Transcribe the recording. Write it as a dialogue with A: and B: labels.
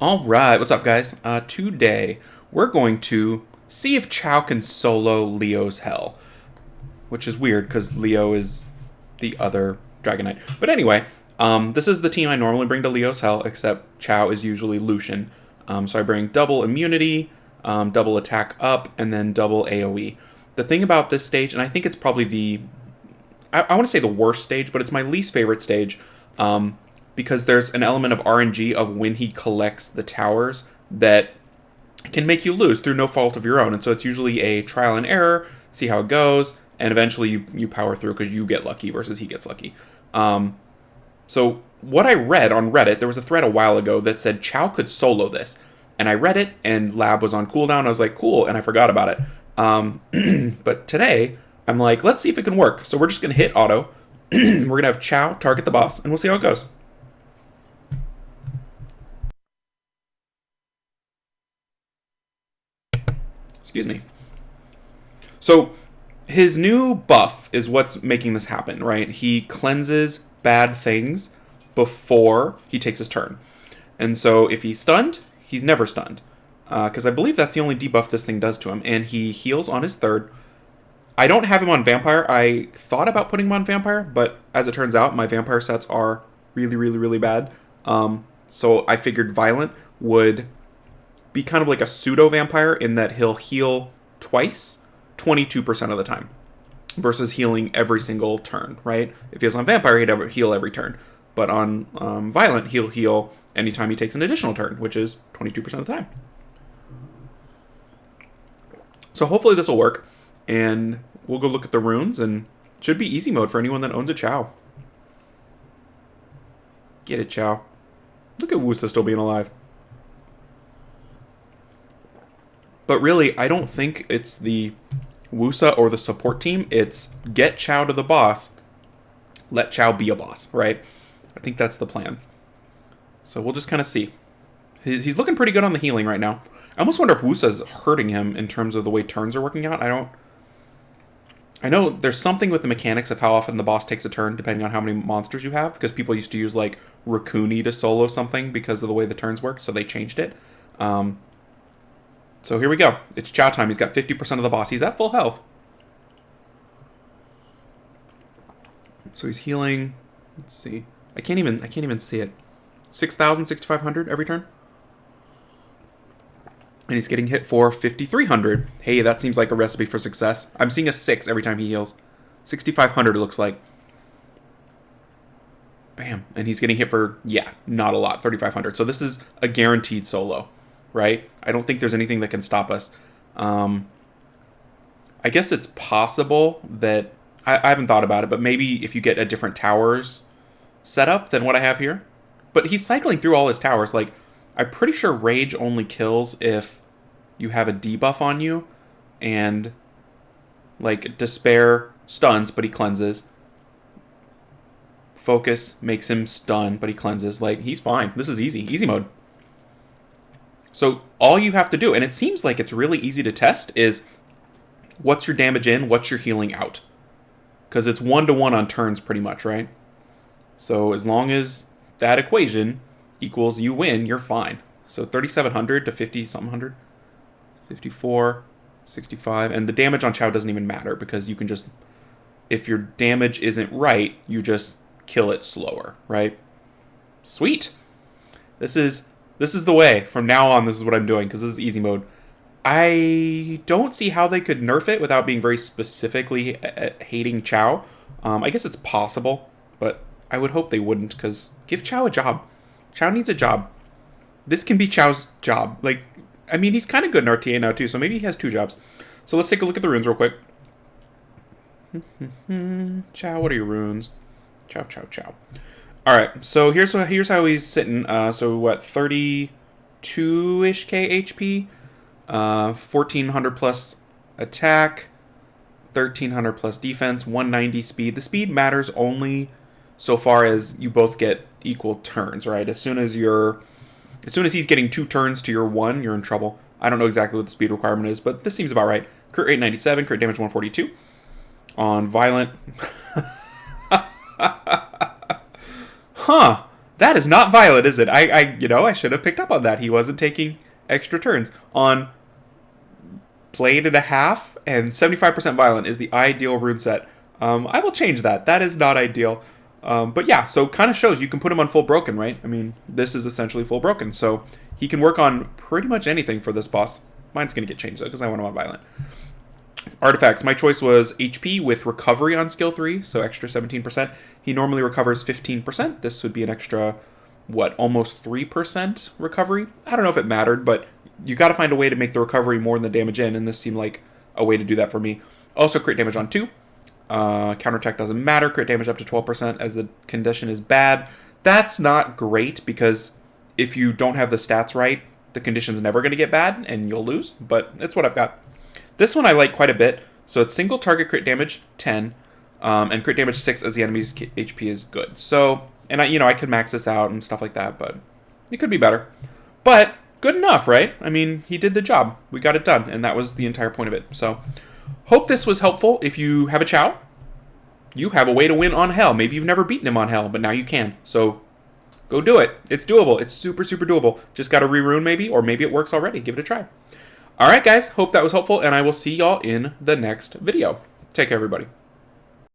A: All right, what's up, guys? Today we're going to see if Chow can solo Leo's Hell, which is weird because Leo is the other Dragon Knight. But anyway, this is the team I normally bring to Leo's Hell, except Chow is usually Lucian. So I bring double immunity, double attack up, and then double AoE. The thing about this stage, and I think it's probably I want to say the worst stage, but it's my least favorite stage. Because there's an element of RNG of when he collects the towers that can make you lose through no fault of your own. And so it's usually a trial and error, see how it goes, and eventually you power through because you get lucky versus he gets lucky. So what I read on Reddit, there was a thread a while ago that said Chow could solo this. And I read it, and Lab was on cooldown. I was like, cool, and I forgot about it. But today, I'm like, let's see if it can work. So we're just going to hit auto. We're going to have Chow target the boss, and we'll see how it goes. Excuse me. So his new buff is what's making this happen, right? He cleanses bad things before he takes his turn. And so if he's stunned, he's never stunned. Because I believe that's the only debuff this thing does to him. And he heals on his third. I don't have him on Vampire. I thought about putting him on Vampire, but as it turns out, my Vampire sets are really, really, really bad. So I figured Violent would be kind of like a pseudo-vampire in that he'll heal twice, 22% of the time, versus healing every single turn, right? If he was on Vampire, he'd heal every turn. But on Violent, he'll heal anytime he takes an additional turn, which is 22% of the time. So hopefully this will work, and we'll go look at the runes, and it should be easy mode for anyone that owns a Chow. Get it, Chow. Look at Wusa still being alive. But really, I don't think it's the Wusa or the support team. It's get Chow to the boss, let Chow be a boss, right? I think that's the plan. So we'll just kind of see. He's looking pretty good on the healing right now. I almost wonder if Wusa's hurting him in terms of the way turns are working out. I know there's something with the mechanics of how often the boss takes a turn depending on how many monsters you have, because people used to use like Raccoony to solo something because of the way the turns work, so they changed it. So here we go. It's Chow time. He's got 50% of the boss. He's at full health. So he's healing. Let's see. I can't even see it. 6,000, 6,500 every turn. And he's getting hit for 5,300. Hey, that seems like a recipe for success. I'm seeing a 6 every time he heals. 6,500 it looks like. Bam. And he's getting hit for, yeah, not a lot. 3,500. So this is a guaranteed solo, right? I don't think there's anything that can stop us. I guess it's possible that... I haven't thought about it, but maybe if you get a different towers setup than what I have here. But he's cycling through all his towers. Like, I'm pretty sure Rage only kills if you have a debuff on you. And, like, Despair stuns, but he cleanses. Focus makes him stun, but he cleanses. Like, he's fine. This is easy. Easy mode. So all you have to do, and it seems like it's really easy to test, is what's your damage in, what's your healing out. Because it's 1-to-1 on turns pretty much, right? So as long as that equation equals you win, you're fine. So 3,700 to 50-something hundred. 54, 65. And the damage on Chow doesn't even matter because you can just... If your damage isn't right, you just kill it slower, right? Sweet! This is the way. From now on, this is what I'm doing, because this is easy mode. I don't see how they could nerf it without being very specifically hating Chow. I guess it's possible, but I would hope they wouldn't, because give Chow a job. Chow needs a job. This can be Chow's job. Like, I mean, he's kind of good in RTA now, too, so maybe he has 2 jobs. So let's take a look at the runes real quick. Chow, what are your runes? Chow, chow, chow. Alright, so here's how he's sitting. So what, 32-ish K HP? 1,400 plus attack, 1,300 plus defense, 190 speed. The speed matters only so far as you both get equal turns, right? As soon as he's getting 2 turns to your 1, you're in trouble. I don't know exactly what the speed requirement is, but this seems about right. Crit rate 97, crit damage 142. On Violent. Huh. That is not violent, is it? I should have picked up on that. He wasn't taking extra turns. On Blade and a half and 75% violent is the ideal rune set. I will change that. That is not ideal. But yeah, so kind of shows you can put him on full broken, right? I mean, this is essentially full broken. So he can work on pretty much anything for this boss. Mine's going to get changed though because I want him on violent. Artifacts. My choice was HP with recovery on skill 3, so extra 17%. He normally recovers 15%. This would be an extra, almost 3% recovery? I don't know if it mattered, but you got to find a way to make the recovery more than the damage in, and this seemed like a way to do that for me. Also, crit damage on 2. Counterattack doesn't matter. Crit damage up to 12% as the condition is bad. That's not great because if you don't have the stats right, the condition's never going to get bad and you'll lose, but it's what I've got. This one I like quite a bit. So it's single target crit damage 10, and crit damage 6 as the enemy's HP is good. So, and I could max this out and stuff like that, but it could be better. But good enough, right? I mean, he did the job. We got it done, and that was the entire point of it. So, hope this was helpful. If you have a Chow, you have a way to win on Hell. Maybe you've never beaten him on Hell, but now you can. So, go do it. It's doable. It's super, super doable. Just got to re-rune maybe, or maybe it works already. Give it a try. Alright guys, hope that was helpful, and I will see y'all in the next video. Take care, everybody.